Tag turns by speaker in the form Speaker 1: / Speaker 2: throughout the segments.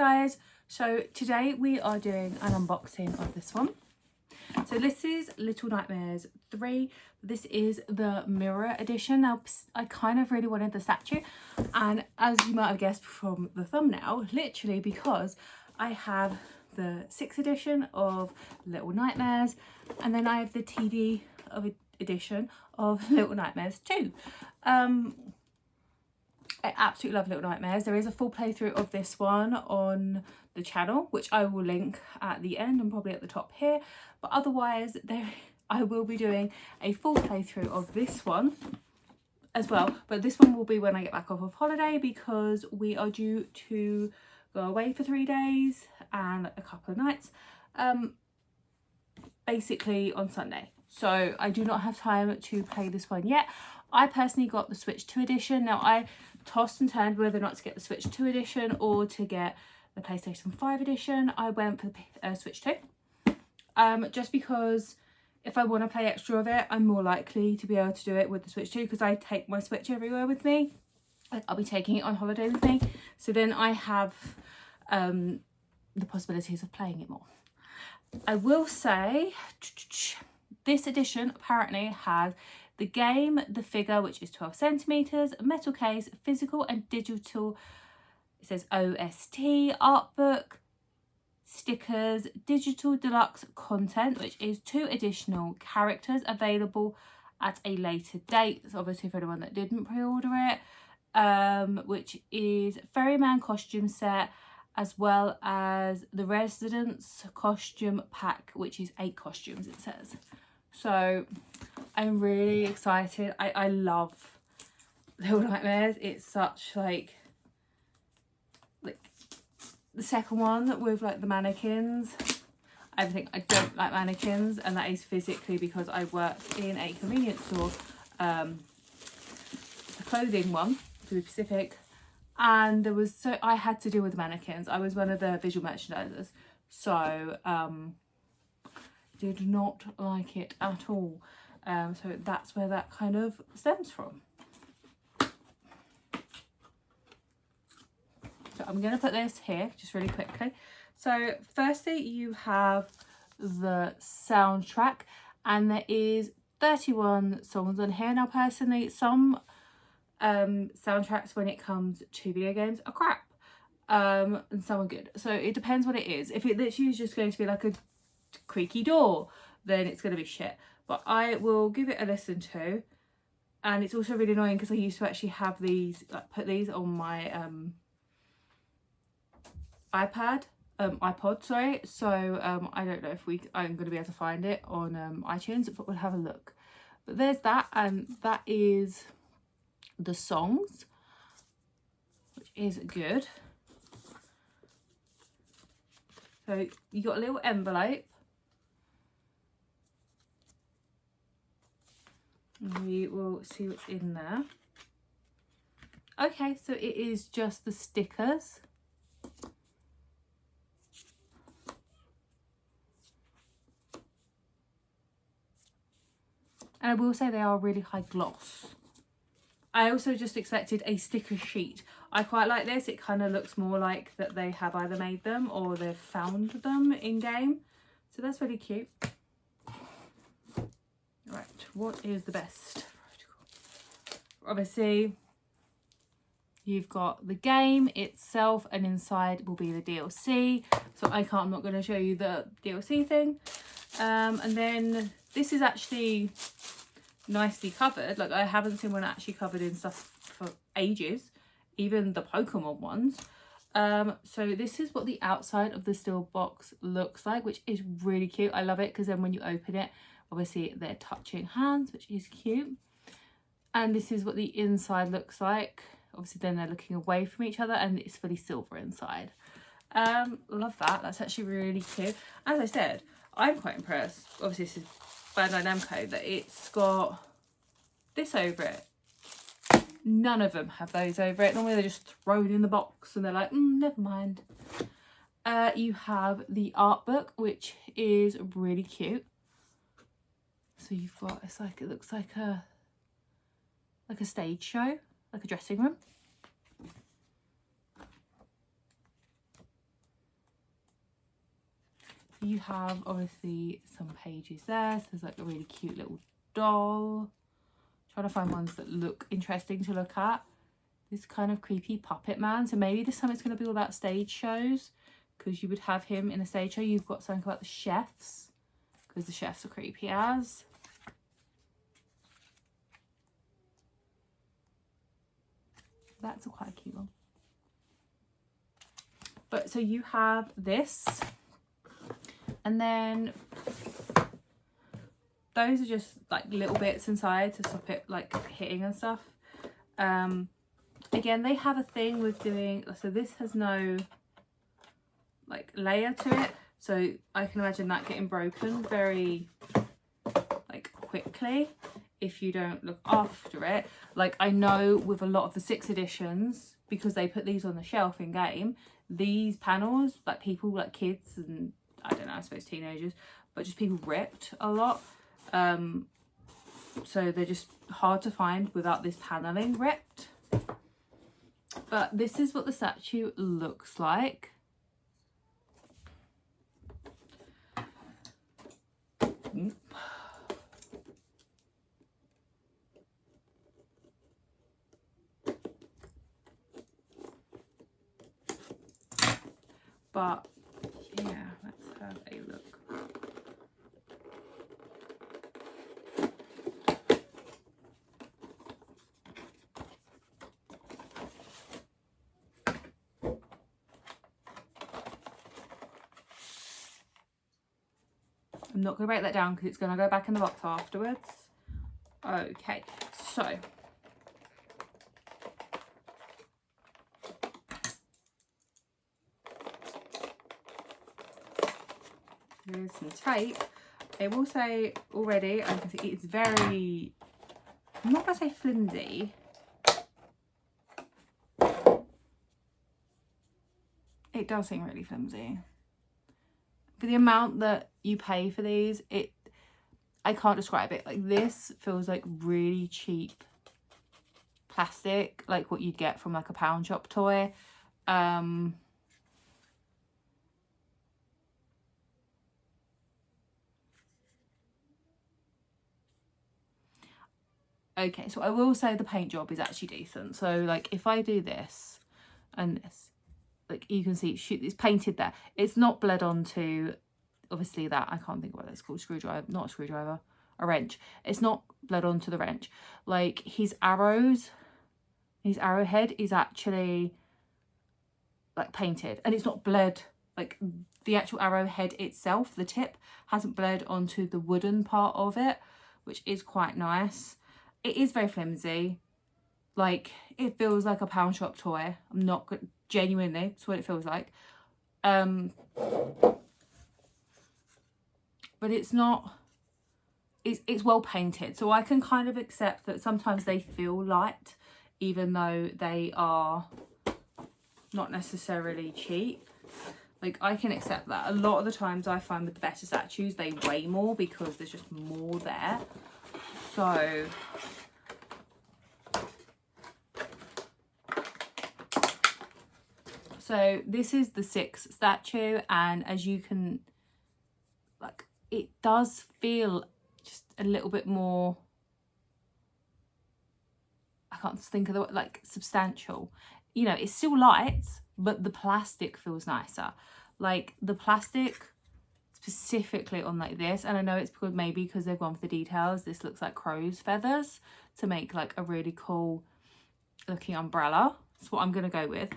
Speaker 1: guys, so today we are doing an unboxing of this one. So this is Little Nightmares 3. This is the mirror edition. Now I kind of really wanted the statue, and as you might have guessed from the thumbnail, literally because I have the 6th edition of Little Nightmares, and then I have the TD edition of Little Nightmares 2. I absolutely love Little Nightmares. There is a full playthrough of this one on the channel, which I will link at the end and probably at the top here. But otherwise, I will be doing a full playthrough of this one as well. But this one will be when I get back off of holiday, because we are due to go away for 3 days and a couple of nights, basically on Sunday. So I do not have time to play this one yet. I personally got the Switch 2 edition. Now I tossed and turned whether or not to get the Switch 2 edition or to get the PlayStation 5 edition. I went for the Switch 2. Just because if I want to play extra of it, I'm more likely to be able to do it with the Switch 2, because I take my Switch everywhere with me. I'll be taking it on holiday with me. So then I have the possibilities of playing it more. I will say this edition apparently has the game, the figure, which is 12 centimeters, metal case, physical and digital. It says OST, art book, stickers, digital deluxe content, which is 2 additional characters available at a later date. So obviously for anyone that didn't pre-order it, which is Ferryman costume set, as well as the Residence costume pack, which is 8 costumes, it says. So I'm really excited. I love Little Nightmares. It's such like the second one with like the mannequins. I think I don't like mannequins, and that is physically because I work in a convenience store, a clothing one to be specific, and I had to deal with mannequins. I was one of the visual merchandisers, so did not like it at all. So that's where that kind of stems from. So I'm going to put this here just really quickly. So firstly, you have the soundtrack, and there is 31 songs on here. Now personally, some soundtracks when it comes to video games are crap, and some are good. So it depends what it is. If it literally is just going to be like a creaky door, then it's going to be shit. But I will give it a listen to. And it's also really annoying because I used to actually have these, like put these on my iPod, sorry. So I don't know if I'm going to be able to find it on iTunes, but we'll have a look. But there's that, and that is the songs, which is good. So you got a little envelope. We will see what's in there. Okay, so it is just the stickers. And I will say they are really high gloss. I also just expected a sticker sheet. I quite like this. It kind of looks more like that they have either made them or they've found them in game. So that's really cute. Right, what is the best? Obviously, you've got the game itself, and inside will be the DLC. So I'm not going to show you the DLC thing. And then this is actually nicely covered. Like, I haven't seen one actually covered in stuff for ages, even the Pokemon ones. So this is what the outside of the steel box looks like, which is really cute. I love it because then when you open it, obviously they're touching hands, which is cute. And this is what the inside looks like. Obviously then they're looking away from each other, and it's fully silver inside. Love that. That's actually really cute. As I said, I'm quite impressed. Obviously this is Bandai Namco, that it's got this over it. None of them have those over it. Normally they're just thrown in the box and they're like, never mind. You have the art book, which is really cute. So you've got, it looks like a stage show, like a dressing room. You have obviously some pages there. So there's like a really cute little doll. Trying to find ones that look interesting to look at. This kind of creepy puppet man. So maybe this time it's going to be all about stage shows, because you would have him in a stage show. You've got something about the chefs, because the chefs are creepy as. That's quite a cute one. But so you have this, and then those are just like little bits inside to stop it like hitting and stuff. Again, they have a thing with doing, so this has no like layer to it, so I can imagine that getting broken very like quickly if you don't look after it. Like I know with a lot of the 6th editions, because they put these on the shelf in game, these panels, like people, like kids and I don't know, I suppose teenagers, but just people ripped a lot. So they're just hard to find without this paneling ripped. But this is what the statue looks like. But yeah, let's have a look. I'm not going to break that down because it's going to go back in the box afterwards. Okay, so there's some tape. I will say already, I can see it's very, I'm not going to say flimsy. It does seem really flimsy. For the amount that you pay for these, I can't describe it. Like this feels like really cheap plastic, like what you'd get from like a pound shop toy. Okay, so I will say the paint job is actually decent. So like if I do this and this, like you can see it's painted there. It's not bled onto, obviously that, I can't think of what that's called, screwdriver, not a screwdriver, a wrench. It's not bled onto the wrench. Like his arrows, his arrowhead is actually like painted, and it's not bled, like the actual arrowhead itself, the tip hasn't bled onto the wooden part of it, which is quite nice. It is very flimsy. Like it feels like a pound shop toy. I'm not good, genuinely, that's what it feels like. But it's not, it's well painted, so I can kind of accept that sometimes they feel light even though they are not necessarily cheap. Like I can accept that. A lot of the times I find with the better statues they weigh more because there's just more there. So this is the 6th statue, and as you can, like, it does feel just a little bit more, I can't think of the word, like substantial. You know, it's still light, but the plastic feels nicer. Like the plastic specifically on like this, and I know it's because maybe because they've gone for the details, this looks like crow's feathers to make like a really cool looking umbrella. That's what I'm gonna go with.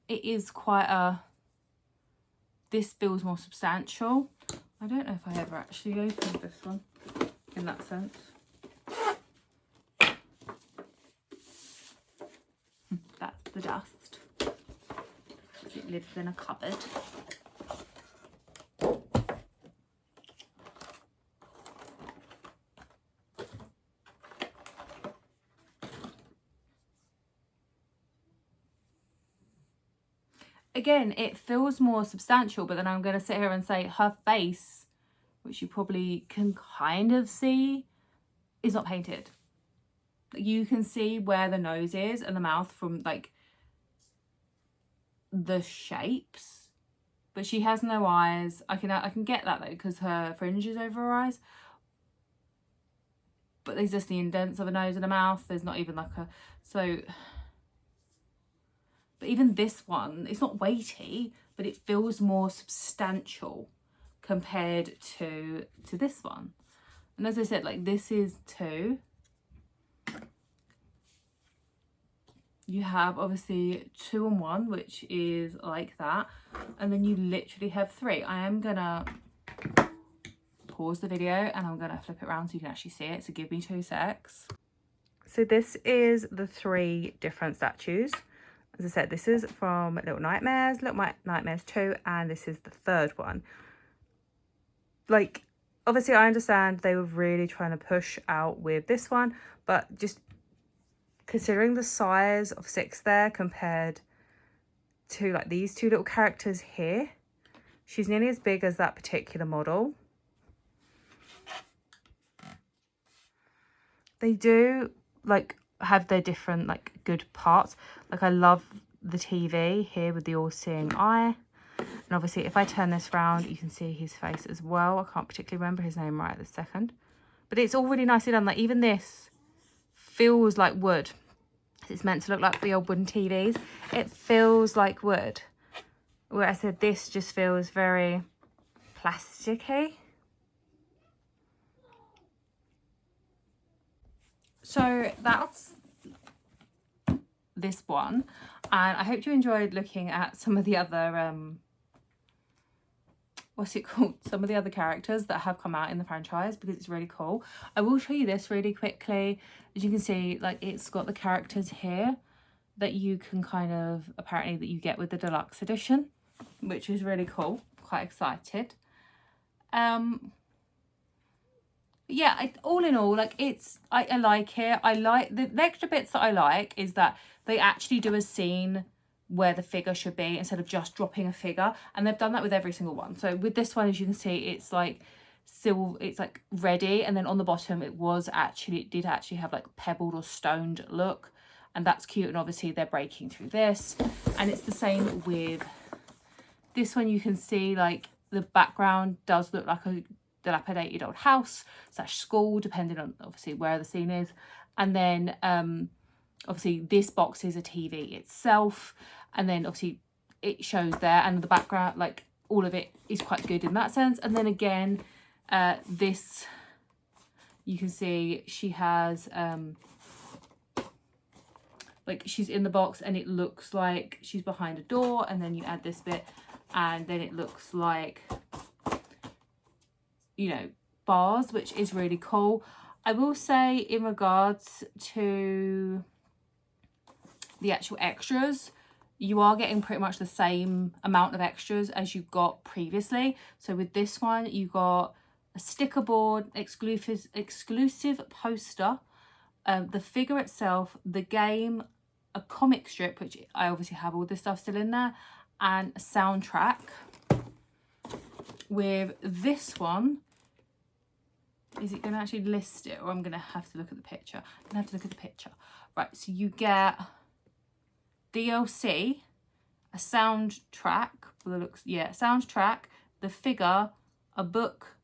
Speaker 1: It is quite a, this feels more substantial. I don't know if I ever actually opened this one in that sense. That's the dust. It lives in a cupboard. Again, it feels more substantial, but then I'm going to sit here and say her face, which you probably can kind of see, is not painted. You can see where the nose is and the mouth from like the shapes, but she has no eyes. I can get that though, because her fringe is over her eyes, but there's just the indents of a nose and a mouth. There's not even like a, so, but even this one, it's not weighty, but it feels more substantial compared to this one. And as I said, like, this is 2. You have obviously 2 and 1, which is like that, and then you literally have 3. I am gonna pause the video and I'm gonna flip it around so you can actually see it, so give me 2 secs. So this is the 3 different statues. As I said, this is from Little Nightmares 2, and this is the 3rd one. Like, obviously I understand they were really trying to push out with this one, but just considering the size of 6 there compared to like these 2 little characters here, she's nearly as big as that particular model. They do like have their different like good parts. Like, I love the TV here with the all-seeing eye, and obviously if I turn this round you can see his face as well. I can't particularly remember his name right this second, but it's all really nicely done. Like, even this feels like wood. It's meant to look like the old wooden TVs. It feels like wood, where I said this just feels very plasticky. So that's this one, and I hope you enjoyed looking at some of the other what's it called, some of the other characters that have come out in the franchise, because it's really cool. I will show you this really quickly. As you can see, like, it's got the characters here that you can kind of, apparently, that you get with the deluxe edition, which is really cool. Quite excited. Yeah, all in all, like, it's, I like it. I like the extra bits that I like is that they actually do a scene where the figure should be instead of just dropping a figure, and they've done that with every single one. So with this one, as you can see, it's like still, it's like ready, and then on the bottom it did actually have like pebbled or stoned look, and that's cute. And obviously they're breaking through this, and it's the same with this one. You can see like the background does look like a dilapidated old house / school, depending on obviously where the scene is. And then obviously this box is a TV itself, and then obviously it shows there, and the background, like, all of it is quite good in that sense. And then again, this, you can see she has like, she's in the box and it looks like she's behind a door, and then you add this bit and then it looks like, you know, bars, which is really cool. I will say, in regards to the actual extras, you are getting pretty much the same amount of extras as you got previously. So with this one, you got a sticker board, exclusive poster, the figure itself, the game, a comic strip, which I obviously have all this stuff still in there, and a soundtrack. With this one, is it going to actually list it, or I'm going to have to look at the picture? I'm going to have to look at the picture. Right, so you get DLC, a soundtrack, soundtrack, the figure, a book,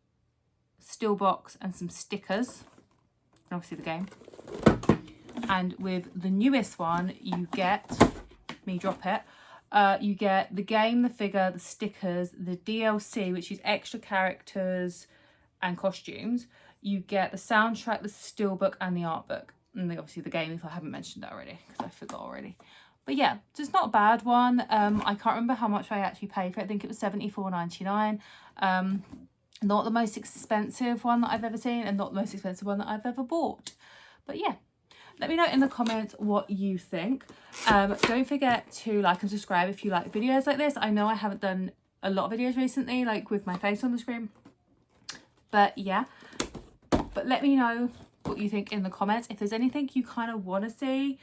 Speaker 1: still box, and some stickers, and obviously the game. And with the newest one, you get, you get the game, the figure, the stickers, the DLC, which is extra characters and costumes. You get the soundtrack, the steelbook, and the art book, and obviously the game, if I haven't mentioned that already, because I forgot already. But yeah, so it's not a bad one. I can't remember how much I actually paid for it. I think it was $74.99. Not the most expensive one that I've ever seen, and not the most expensive one that I've ever bought. But yeah, let me know in the comments what you think. Don't forget to like and subscribe if you like videos like this. I know I haven't done a lot of videos recently, like with my face on the screen. But yeah, but let me know what you think in the comments. If there's anything you kind of want to see,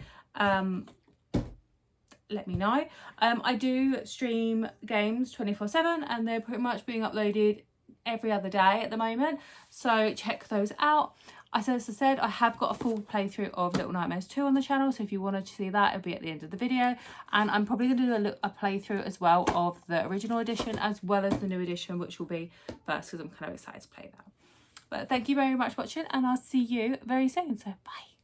Speaker 1: let me know. I do stream games 24/7, and they're pretty much being uploaded every other day at the moment, so check those out. As I said, I have got a full playthrough of Little Nightmares 2 on the channel, so if you wanted to see that, it'll be at the end of the video. And I'm probably going to do a playthrough as well of the original edition as well as the new edition, which will be first because I'm kind of excited to play that. But thank you very much for watching, and I'll see you very soon, so bye.